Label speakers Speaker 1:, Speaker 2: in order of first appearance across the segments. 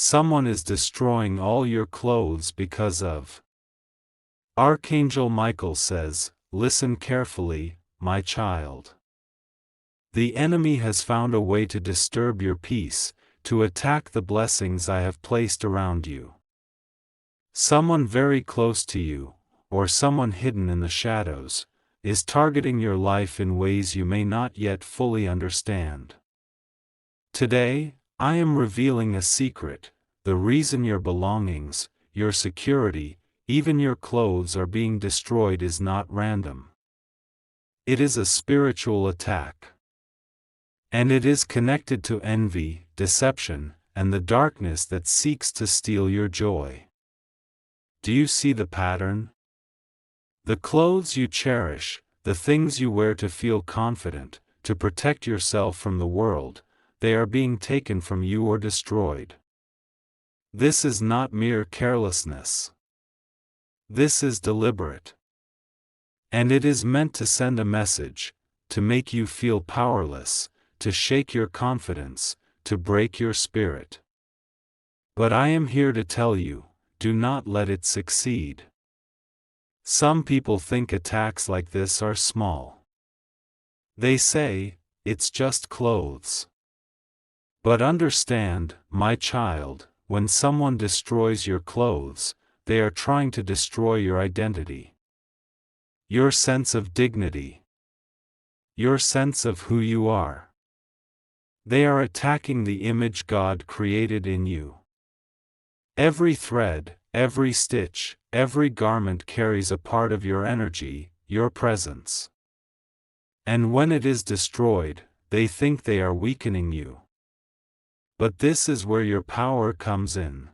Speaker 1: Someone is destroying all your clothes because of. Archangel Michael says, "Listen carefully, my child. The enemy has found a way to disturb your peace, to attack the blessings I have placed around you. Someone very close to you, or someone hidden in the shadows, is targeting your life in ways you may not yet fully understand. Today, I am revealing a secret: the reason your belongings, your security, even your clothes are being destroyed is not random. It is a spiritual attack. And it is connected to envy, deception, and the darkness that seeks to steal your joy. Do you see the pattern? The clothes you cherish, the things you wear to feel confident, to protect yourself from the world, they are being taken from you or destroyed. This is not mere carelessness. This is deliberate. And it is meant to send a message, to make you feel powerless, to shake your confidence, to break your spirit. But I am here to tell you, do not let it succeed. Some people think attacks like this are small. They say, "It's just clothes." But understand, my child, when someone destroys your clothes, they are trying to destroy your identity. Your sense of dignity. Your sense of who you are. They are attacking the image God created in you. Every thread, every stitch, every garment carries a part of your energy, your presence. And when it is destroyed, they think they are weakening you. But this is where your power comes in.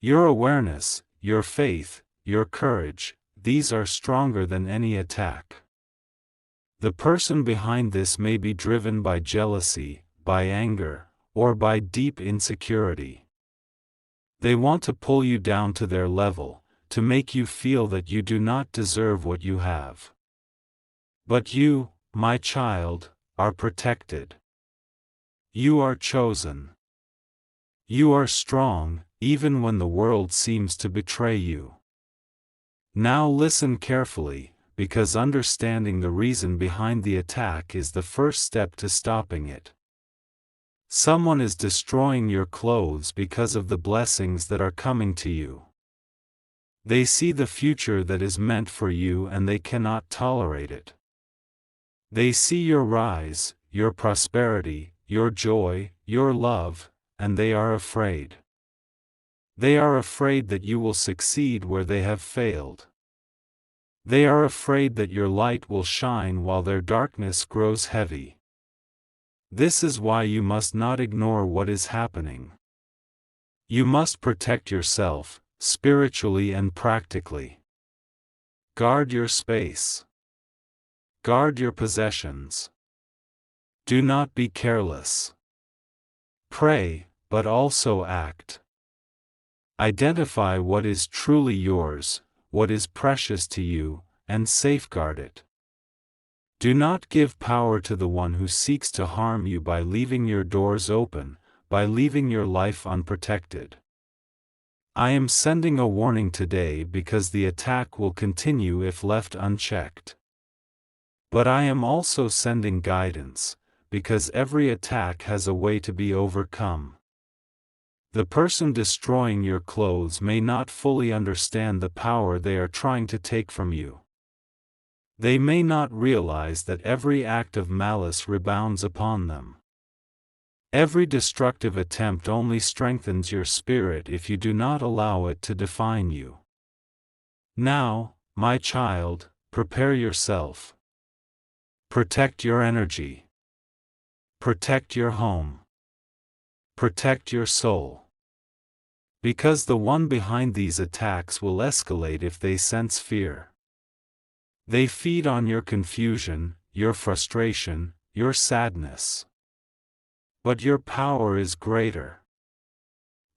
Speaker 1: Your awareness, your faith, your courage, these are stronger than any attack. The person behind this may be driven by jealousy, by anger, or by deep insecurity. They want to pull you down to their level, to make you feel that you do not deserve what you have. But you, my child, are protected. You are chosen. You are strong, even when the world seems to betray you. Now listen carefully, because understanding the reason behind the attack is the first step to stopping it. Someone is destroying your clothes because of the blessings that are coming to you. They see the future that is meant for you and they cannot tolerate it. They see your rise, your prosperity, your joy, your love, and they are afraid. They are afraid that you will succeed where they have failed. They are afraid that your light will shine while their darkness grows heavy. This is why you must not ignore what is happening. You must protect yourself, spiritually and practically. Guard your space. Guard your possessions. Do not be careless. Pray, but also act. Identify what is truly yours, what is precious to you, and safeguard it. Do not give power to the one who seeks to harm you by leaving your doors open, by leaving your life unprotected. I am sending a warning today because the attack will continue if left unchecked. But I am also sending guidance, because every attack has a way to be overcome. The person destroying your clothes may not fully understand the power they are trying to take from you. They may not realize that every act of malice rebounds upon them. Every destructive attempt only strengthens your spirit if you do not allow it to define you. Now, my child, prepare yourself. Protect your energy. Protect your home. Protect your soul. Because the one behind these attacks will escalate if they sense fear. They feed on your confusion, your frustration, your sadness. But your power is greater.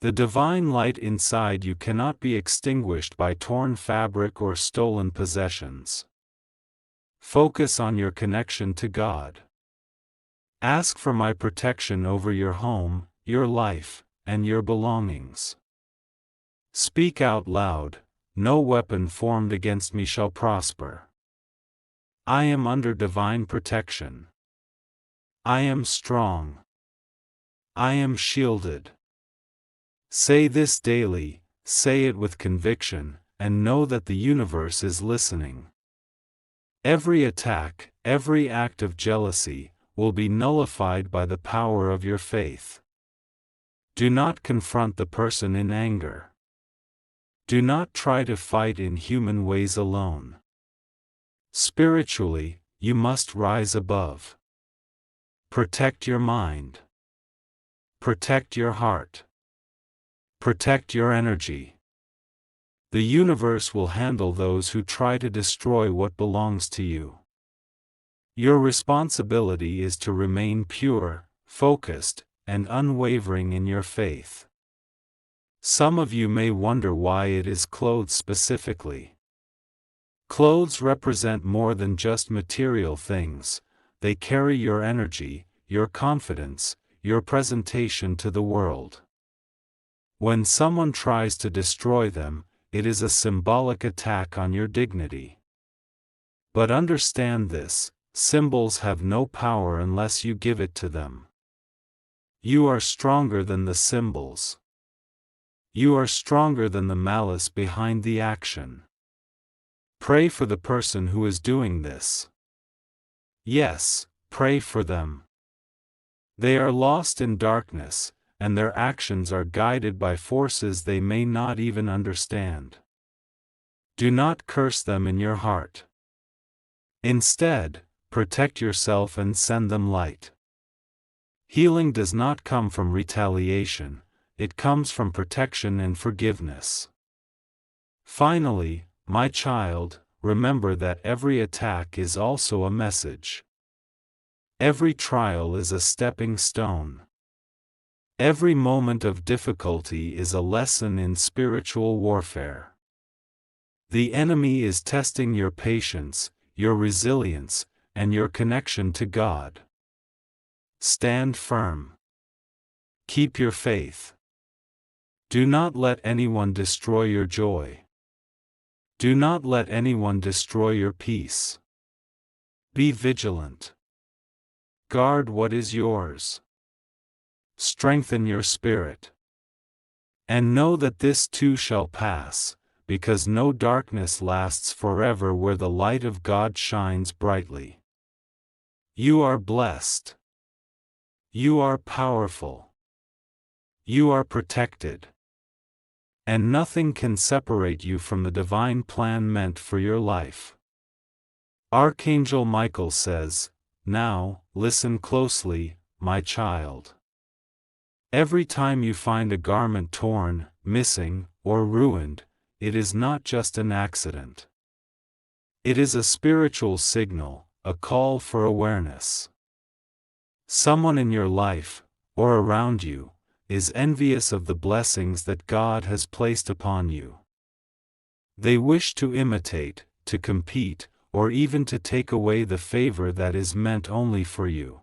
Speaker 1: The divine light inside you cannot be extinguished by torn fabric or stolen possessions. Focus on your connection to God. Ask for my protection over your home, your life, and your belongings. Speak out loud, no weapon formed against me shall prosper. I am under divine protection. I am strong. I am shielded. Say this daily, say it with conviction, and know that the universe is listening. Every attack, every act of jealousy, will be nullified by the power of your faith. Do not confront the person in anger. Do not try to fight in human ways alone. Spiritually, you must rise above. Protect your mind. Protect your heart. Protect your energy. The universe will handle those who try to destroy what belongs to you. Your responsibility is to remain pure, focused, and unwavering in your faith. Some of you may wonder why it is clothes specifically. Clothes represent more than just material things, they carry your energy, your confidence, your presentation to the world. When someone tries to destroy them, it is a symbolic attack on your dignity. But understand this, symbols have no power unless you give it to them. You are stronger than the symbols. You are stronger than the malice behind the action. Pray for the person who is doing this. Yes, pray for them. They are lost in darkness, and their actions are guided by forces they may not even understand. Do not curse them in your heart. Instead, protect yourself and send them light. Healing does not come from retaliation, it comes from protection and forgiveness. Finally, my child, remember that every attack is also a message. Every trial is a stepping stone. Every moment of difficulty is a lesson in spiritual warfare. The enemy is testing your patience, your resilience, and your connection to God. Stand firm. Keep your faith. Do not let anyone destroy your joy. Do not let anyone destroy your peace. Be vigilant. Guard what is yours. Strengthen your spirit. And know that this too shall pass, because no darkness lasts forever where the light of God shines brightly. You are blessed. You are powerful. You are protected. And nothing can separate you from the divine plan meant for your life. Archangel Michael says, "Now, listen closely, my child. Every time you find a garment torn, missing, or ruined, it is not just an accident. It is a spiritual signal, a call for awareness. Someone in your life, or around you, is envious of the blessings that God has placed upon you. They wish to imitate, to compete, or even to take away the favor that is meant only for you.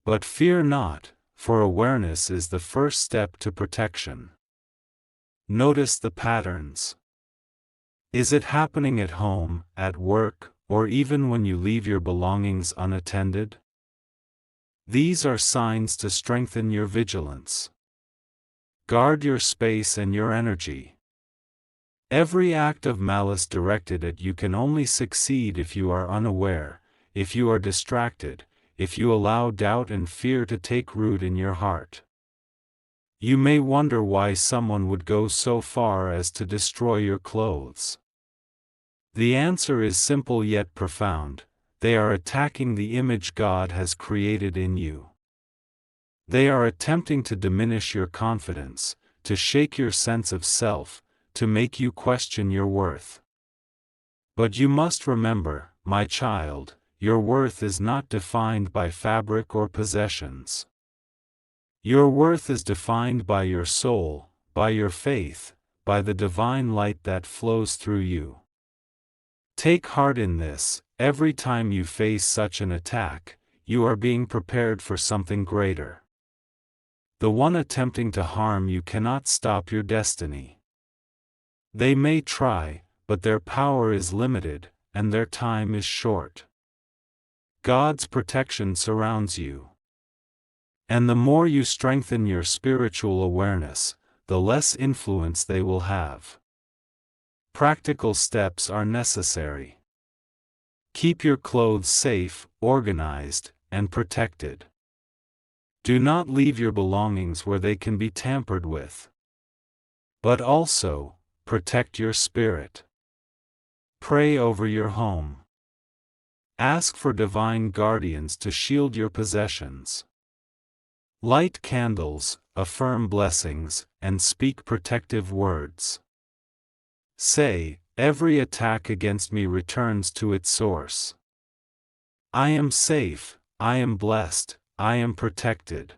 Speaker 1: But fear not, for awareness is the first step to protection. Notice the patterns. Is it happening at home, at work, or even when you leave your belongings unattended? These are signs to strengthen your vigilance. Guard your space and your energy. Every act of malice directed at you can only succeed if you are unaware, if you are distracted, if you allow doubt and fear to take root in your heart. You may wonder why someone would go so far as to destroy your clothes. The answer is simple yet profound: they are attacking the image God has created in you. They are attempting to diminish your confidence, to shake your sense of self, to make you question your worth. But you must remember, my child, your worth is not defined by fabric or possessions. Your worth is defined by your soul, by your faith, by the divine light that flows through you. Take heart in this: every time you face such an attack, you are being prepared for something greater. The one attempting to harm you cannot stop your destiny. They may try, but their power is limited, and their time is short. God's protection surrounds you. And the more you strengthen your spiritual awareness, the less influence they will have. Practical steps are necessary. Keep your clothes safe, organized, and protected. Do not leave your belongings where they can be tampered with. But also, protect your spirit. Pray over your home. Ask for divine guardians to shield your possessions. Light candles, affirm blessings, and speak protective words. Say, every attack against me returns to its source. I am safe, I am blessed, I am protected.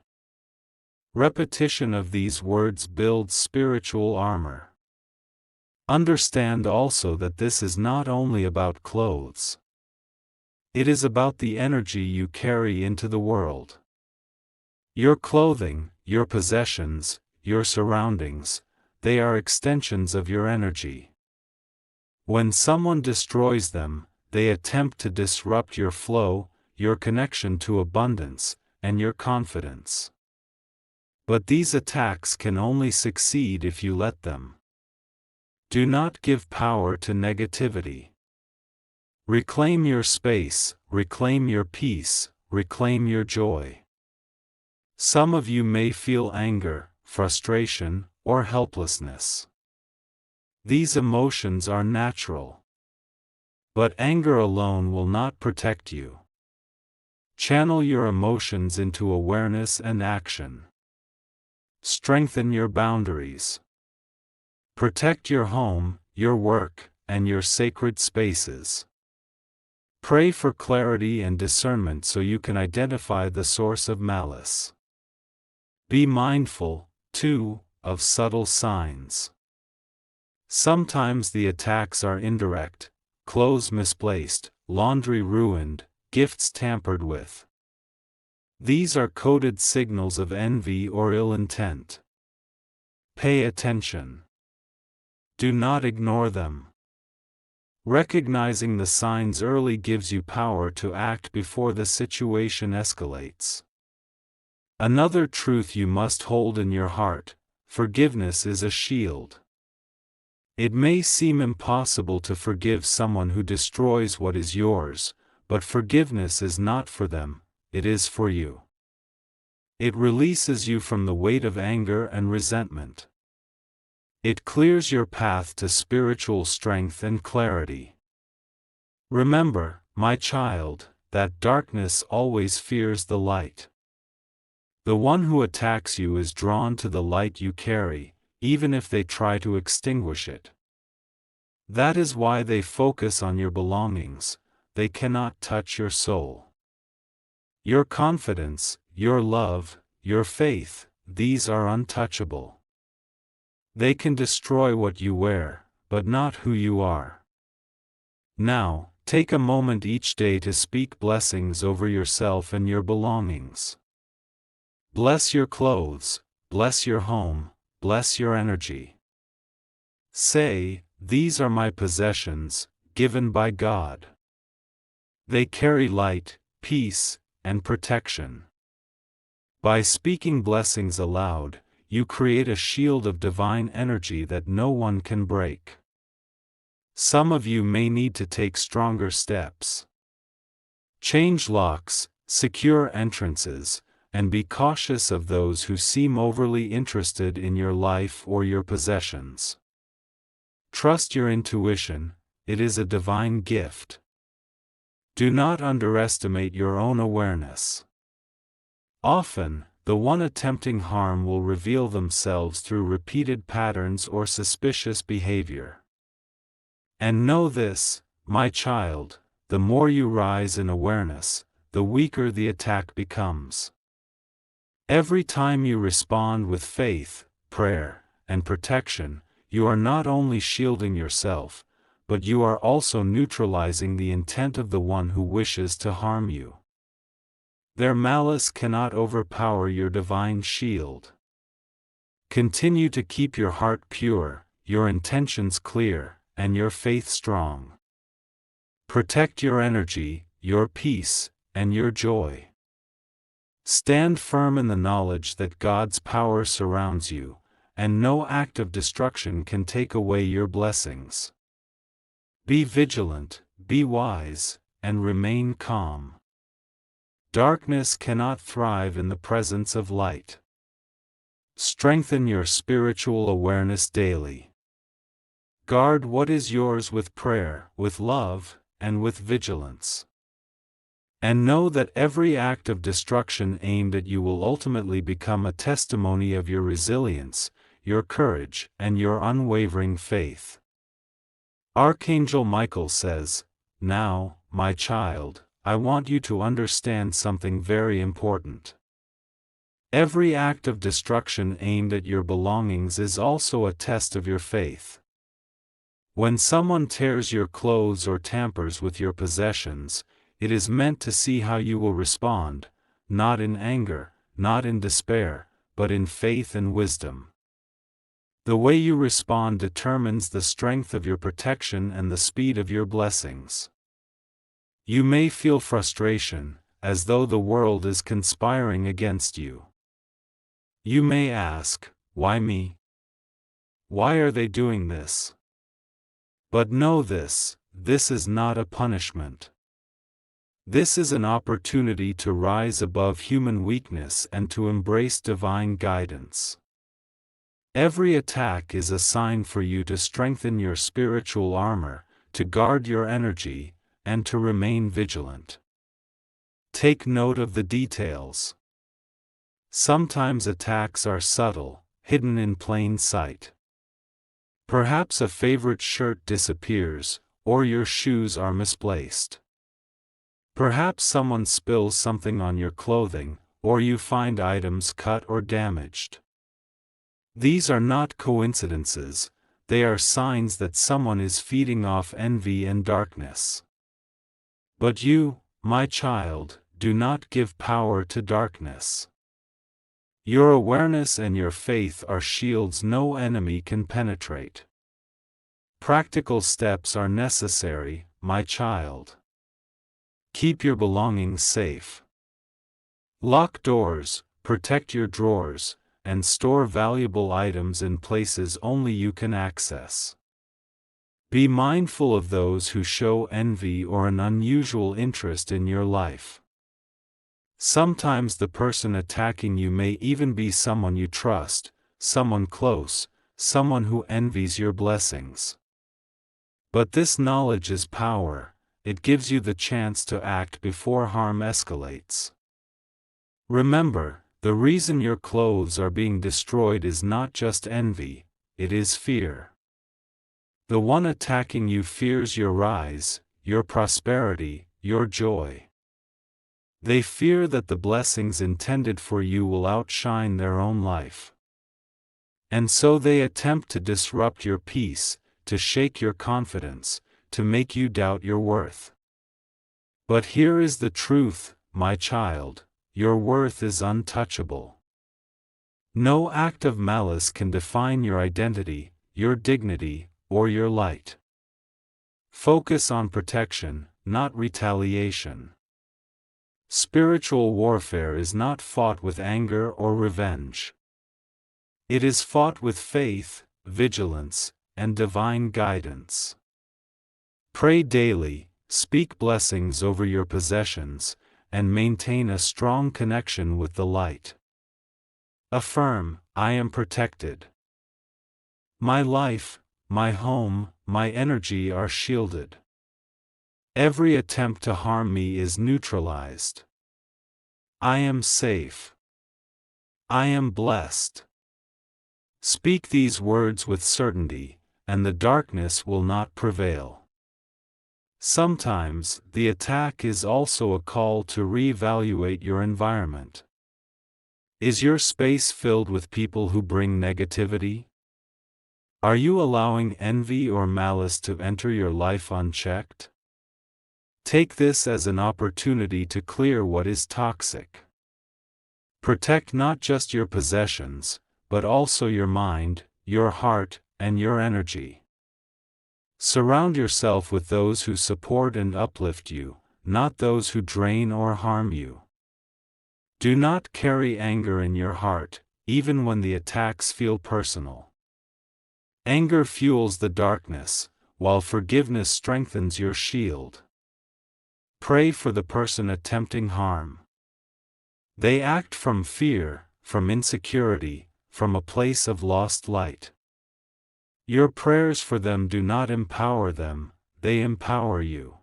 Speaker 1: Repetition of these words builds spiritual armor. Understand also that this is not only about clothes. It is about the energy you carry into the world. Your clothing, your possessions, your surroundings, they are extensions of your energy. When someone destroys them, they attempt to disrupt your flow, your connection to abundance, and your confidence. But these attacks can only succeed if you let them. Do not give power to negativity. Reclaim your space, reclaim your peace, reclaim your joy. Some of you may feel anger, frustration, or helplessness. These emotions are natural. But anger alone will not protect you. Channel your emotions into awareness and action. Strengthen your boundaries. Protect your home, your work, and your sacred spaces. Pray for clarity and discernment so you can identify the source of malice. Be mindful, too, of subtle signs. Sometimes the attacks are indirect: clothes misplaced, laundry ruined, gifts tampered with. These are coded signals of envy or ill intent. Pay attention. Do not ignore them. Recognizing the signs early gives you power to act before the situation escalates. Another truth you must hold in your heart: forgiveness is a shield. It may seem impossible to forgive someone who destroys what is yours, but forgiveness is not for them, it is for you. It releases you from the weight of anger and resentment. It clears your path to spiritual strength and clarity. Remember, my child, that darkness always fears the light. The one who attacks you is drawn to the light you carry, even if they try to extinguish it. That is why they focus on your belongings; they cannot touch your soul. Your confidence, your love, your faith, these are untouchable. They can destroy what you wear, but not who you are. Now, take a moment each day to speak blessings over yourself and your belongings. Bless your clothes, bless your home, bless your energy. Say, these are my possessions, given by God. They carry light, peace, and protection. By speaking blessings aloud, you create a shield of divine energy that no one can break. Some of you may need to take stronger steps. Change locks, secure entrances, and be cautious of those who seem overly interested in your life or your possessions. Trust your intuition, it is a divine gift. Do not underestimate your own awareness. Often, the one attempting harm will reveal themselves through repeated patterns or suspicious behavior. And know this, my child, the more you rise in awareness, the weaker the attack becomes. Every time you respond with faith, prayer, and protection, you are not only shielding yourself, but you are also neutralizing the intent of the one who wishes to harm you. Their malice cannot overpower your divine shield. Continue to keep your heart pure, your intentions clear, and your faith strong. Protect your energy, your peace, and your joy. Stand firm in the knowledge that God's power surrounds you, and no act of destruction can take away your blessings. Be vigilant, be wise, and remain calm. Darkness cannot thrive in the presence of light. Strengthen your spiritual awareness daily. Guard what is yours with prayer, with love, and with vigilance. And know that every act of destruction aimed at you will ultimately become a testimony of your resilience, your courage, and your unwavering faith. Archangel Michael says, "Now, my child, I want you to understand something very important. Every act of destruction aimed at your belongings is also a test of your faith. When someone tears your clothes or tampers with your possessions, it is meant to see how you will respond, not in anger, not in despair, but in faith and wisdom. The way you respond determines the strength of your protection and the speed of your blessings. You may feel frustration, as though the world is conspiring against you. You may ask, why me? Why are they doing this? But know this is not a punishment. This is an opportunity to rise above human weakness and to embrace divine guidance. Every attack is a sign for you to strengthen your spiritual armor, to guard your energy, and to remain vigilant. Take note of the details. Sometimes attacks are subtle, hidden in plain sight. Perhaps a favorite shirt disappears, or your shoes are misplaced. Perhaps someone spills something on your clothing, or you find items cut or damaged. These are not coincidences, they are signs that someone is feeding off envy and darkness. But you, my child, do not give power to darkness. Your awareness and your faith are shields no enemy can penetrate. Practical steps are necessary, my child. Keep your belongings safe. Lock doors, protect your drawers, and store valuable items in places only you can access. Be mindful of those who show envy or an unusual interest in your life. Sometimes the person attacking you may even be someone you trust, someone close, someone who envies your blessings. But this knowledge is power, it gives you the chance to act before harm escalates. Remember, the reason your clothes are being destroyed is not just envy, it is fear. The one attacking you fears your rise, your prosperity, your joy. They fear that the blessings intended for you will outshine their own life. And so they attempt to disrupt your peace, to shake your confidence, to make you doubt your worth. But here is the truth, my child, your worth is untouchable. No act of malice can define your identity, your dignity, or your light. Focus on protection, not retaliation. Spiritual warfare is not fought with anger or revenge. It is fought with faith, vigilance, and divine guidance. Pray daily, speak blessings over your possessions, and maintain a strong connection with the light. Affirm, I am protected. My life, my home, my energy are shielded. Every attempt to harm me is neutralized. I am safe. I am blessed. Speak these words with certainty, and the darkness will not prevail. Sometimes, the attack is also a call to reevaluate your environment. Is your space filled with people who bring negativity? Are you allowing envy or malice to enter your life unchecked? Take this as an opportunity to clear what is toxic. Protect not just your possessions, but also your mind, your heart, and your energy. Surround yourself with those who support and uplift you, not those who drain or harm you. Do not carry anger in your heart, even when the attacks feel personal. Anger fuels the darkness, while forgiveness strengthens your shield. Pray for the person attempting harm. They act from fear, from insecurity, from a place of lost light. Your prayers for them do not empower them, they empower you.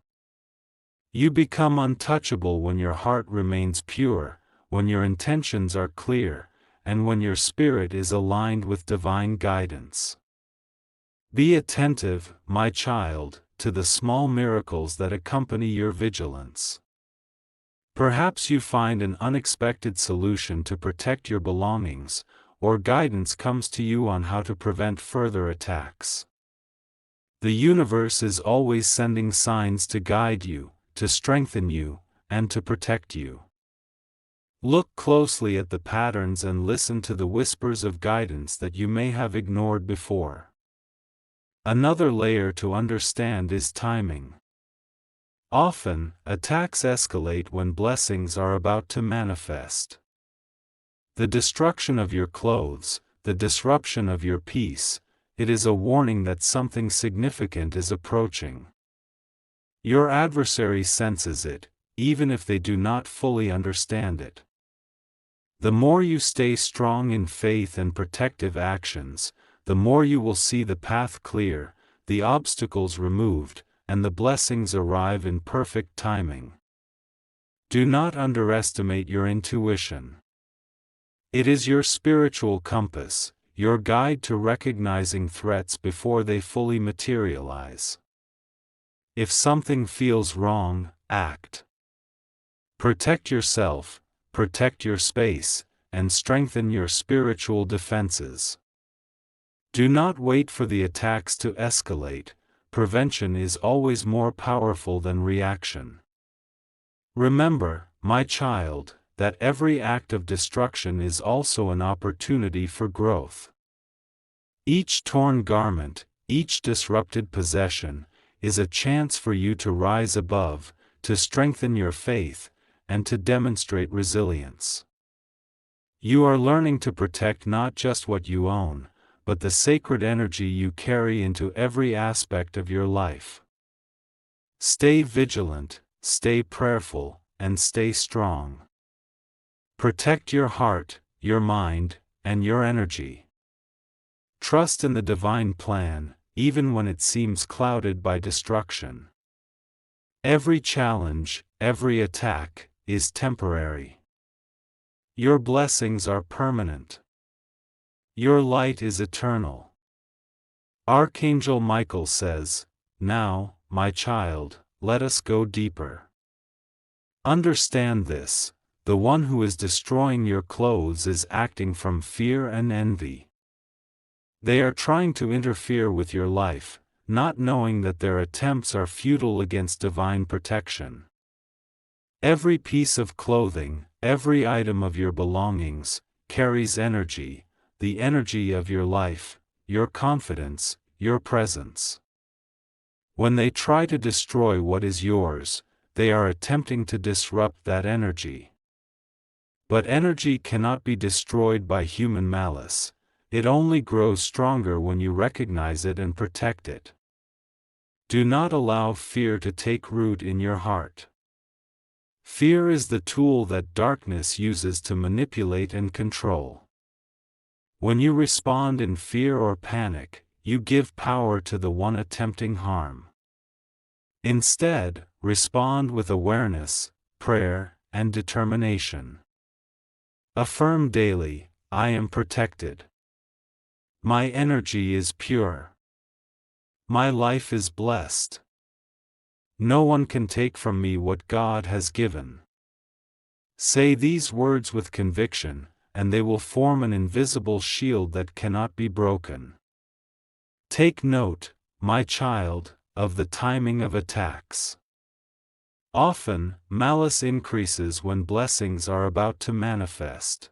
Speaker 1: You become untouchable when your heart remains pure, when your intentions are clear, and when your spirit is aligned with divine guidance. Be attentive, my child, to the small miracles that accompany your vigilance. Perhaps you find an unexpected solution to protect your belongings, or guidance comes to you on how to prevent further attacks. The universe is always sending signs to guide you, to strengthen you, and to protect you. Look closely at the patterns and listen to the whispers of guidance that you may have ignored before. Another layer to understand is timing. Often, attacks escalate when blessings are about to manifest. The destruction of your clothes, the disruption of your peace, it is a warning that something significant is approaching. Your adversary senses it, even if they do not fully understand it. The more you stay strong in faith and protective actions, the more you will see the path clear, the obstacles removed, and the blessings arrive in perfect timing. Do not underestimate your intuition. It is your spiritual compass, your guide to recognizing threats before they fully materialize. If something feels wrong, act. Protect yourself, protect your space, and strengthen your spiritual defenses. Do not wait for the attacks to escalate. Prevention is always more powerful than reaction. Remember, my child, that every act of destruction is also an opportunity for growth. Each torn garment, each disrupted possession, is a chance for you to rise above, to strengthen your faith, and to demonstrate resilience. You are learning to protect not just what you own, but the sacred energy you carry into every aspect of your life. Stay vigilant, stay prayerful, and stay strong. Protect your heart, your mind, and your energy. Trust in the divine plan, even when it seems clouded by destruction. Every challenge, every attack, is temporary. Your blessings are permanent. Your light is eternal. Archangel Michael says, "Now, my child, let us go deeper." Understand this, the one who is destroying your clothes is acting from fear and envy. They are trying to interfere with your life, not knowing that their attempts are futile against divine protection. Every piece of clothing, every item of your belongings, carries energy, the energy of your life, your confidence, your presence. When they try to destroy what is yours, they are attempting to disrupt that energy. But energy cannot be destroyed by human malice. It only grows stronger when you recognize it and protect it. Do not allow fear to take root in your heart. Fear is the tool that darkness uses to manipulate and control. When you respond in fear or panic, you give power to the one attempting harm. Instead, respond with awareness, prayer, and determination. Affirm daily, "I am protected. My energy is pure. My life is blessed. No one can take from me what God has given." Say these words with conviction, and they will form an invisible shield that cannot be broken. Take note, my child, of the timing of attacks. Often, malice increases when blessings are about to manifest.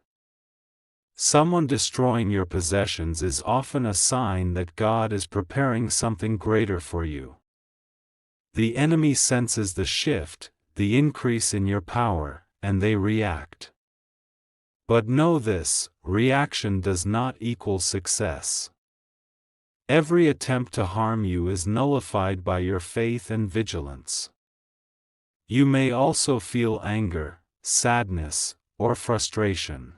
Speaker 1: Someone destroying your possessions is often a sign that God is preparing something greater for you. The enemy senses the shift, the increase in your power, and they react. But know this, reaction does not equal success. Every attempt to harm you is nullified by your faith and vigilance. You may also feel anger, sadness, or frustration.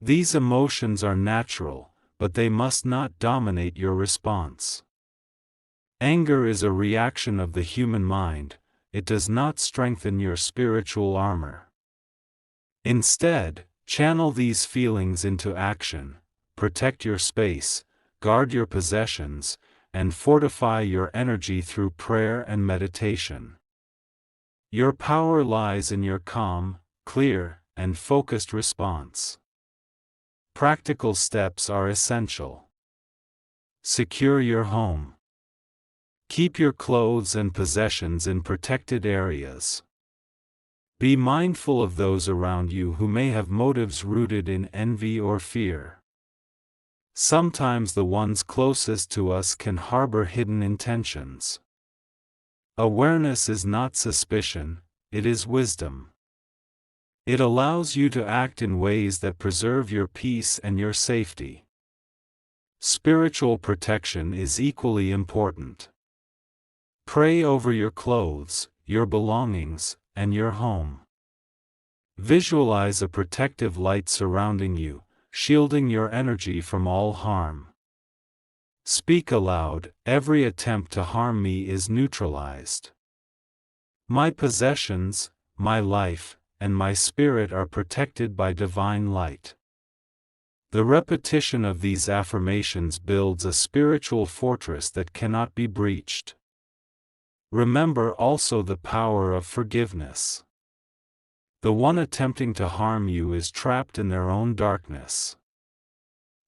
Speaker 1: These emotions are natural, but they must not dominate your response. Anger is a reaction of the human mind, it does not strengthen your spiritual armor. Instead, channel these feelings into action, protect your space, guard your possessions, and fortify your energy through prayer and meditation. Your power lies in your calm, clear, and focused response. Practical steps are essential. Secure your home. Keep your clothes and possessions in protected areas. Be mindful of those around you who may have motives rooted in envy or fear. Sometimes the ones closest to us can harbor hidden intentions. Awareness is not suspicion, it is wisdom. It allows you to act in ways that preserve your peace and your safety. Spiritual protection is equally important. Pray over your clothes, your belongings, and your home. Visualize a protective light surrounding you, shielding your energy from all harm. Speak aloud, every attempt to harm me is neutralized. My possessions, my life, and my spirit are protected by divine light. The repetition of these affirmations builds a spiritual fortress that cannot be breached. Remember also the power of forgiveness. The one attempting to harm you is trapped in their own darkness.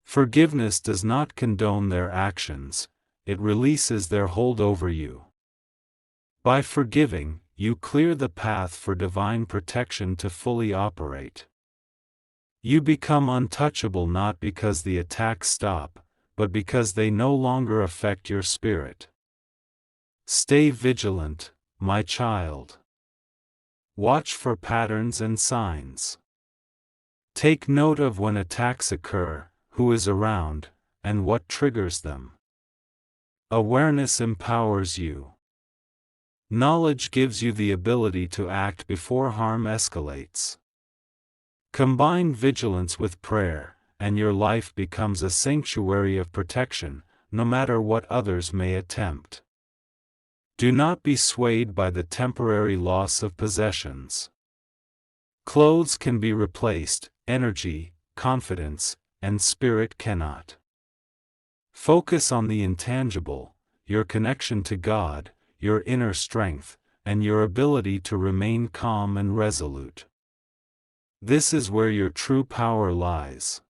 Speaker 1: Forgiveness does not condone their actions, it releases their hold over you. By forgiving, you clear the path for divine protection to fully operate. You become untouchable not because the attacks stop, but because they no longer affect your spirit. Stay vigilant, my child. Watch for patterns and signs. Take note of when attacks occur, who is around, and what triggers them. Awareness empowers you. Knowledge gives you the ability to act before harm escalates. Combine vigilance with prayer, and your life becomes a sanctuary of protection, no matter what others may attempt. Do not be swayed by the temporary loss of possessions. Clothes can be replaced, energy, confidence, and spirit cannot. Focus on the intangible, your connection to God, your inner strength, and your ability to remain calm and resolute. This is where your true power lies.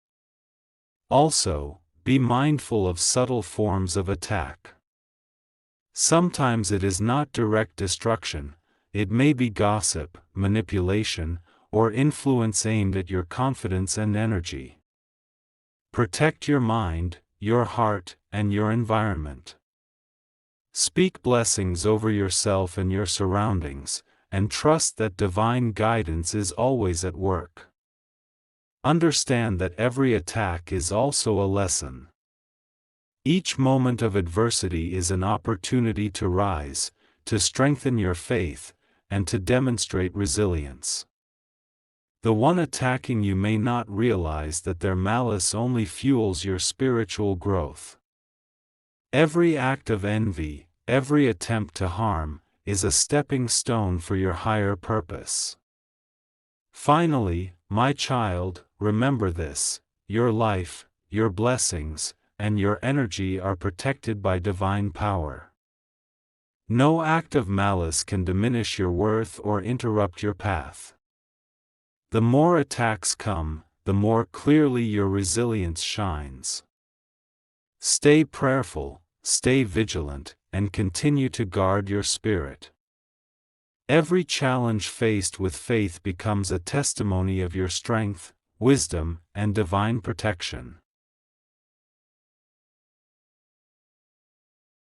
Speaker 1: Also, be mindful of subtle forms of attack. Sometimes it is not direct destruction, it may be gossip, manipulation, or influence aimed at your confidence and energy. Protect your mind, your heart, and your environment. Speak blessings over yourself and your surroundings, and trust that divine guidance is always at work. Understand that every attack is also a lesson. Each moment of adversity is an opportunity to rise, to strengthen your faith, and to demonstrate resilience. The one attacking you may not realize that their malice only fuels your spiritual growth. Every act of envy, every attempt to harm, is a stepping stone for your higher purpose. Finally, my child, remember this: your life, your blessings, and your energy are protected by divine power. No act of malice can diminish your worth or interrupt your path. The more attacks come, the more clearly your resilience shines. Stay prayerful, stay vigilant, and continue to guard your spirit. Every challenge faced with faith becomes a testimony of your strength, wisdom, and divine protection.